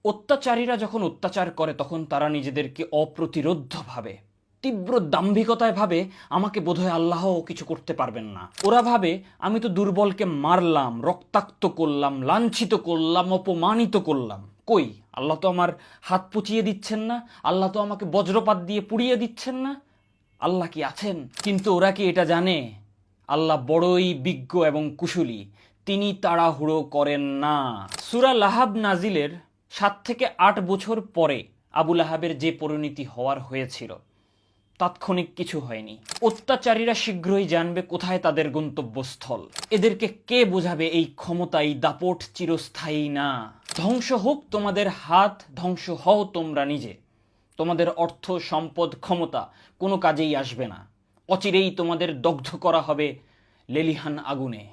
অত্যাচারীরা যখন অত্যাচার করে তখন তারা নিজেদেরকে অপ্রতিরোধ্য ভাবে, তীব্র দাম্ভিকতায় ভাবে আমাকে বোধহয় আল্লাহও কিছু করতে পারবেন না। ওরা ভাবে আমি তো দুর্বলকে মারলাম, রক্তাক্ত করলাম, লাঞ্ছিত করলাম, অপমানিত করলাম, কই আল্লাহ তো আমার হাত পুচিয়ে দিচ্ছেন না, আল্লাহ তো আমাকে বজ্রপাত দিয়ে পুড়িয়ে দিচ্ছেন না, আল্লাহ কি আছেন? কিন্তু ওরা কি এটা জানে আল্লাহ বড়ই বিজ্ঞ এবং কুশলী, তিনি তাড়াহুড়ো করেন না। সূরা লাহাব নাজিলের 7 থেকে 8 বছর পরে আবু লাহাবের যে পরিণতি হওয়ার হয়েছিল তাৎক্ষণিক কিছু হয়নি। অত্যাচারীরা শীঘ্রই জানবে কোথায় তাদের গন্তব্যস্থল। এদেরকে কে বোঝাবে এই ক্ষমতা, এই দাপট চিরস্থায়ী না। ধ্বংস হোক তোমাদের হাত, ধ্বংস হও তোমরা নিজে। তোমাদের অর্থ, সম্পদ, ক্ষমতা কোনো কাজেই আসবে না। অচিরেই তোমাদের দগ্ধ করা হবে লেলিহান আগুনে।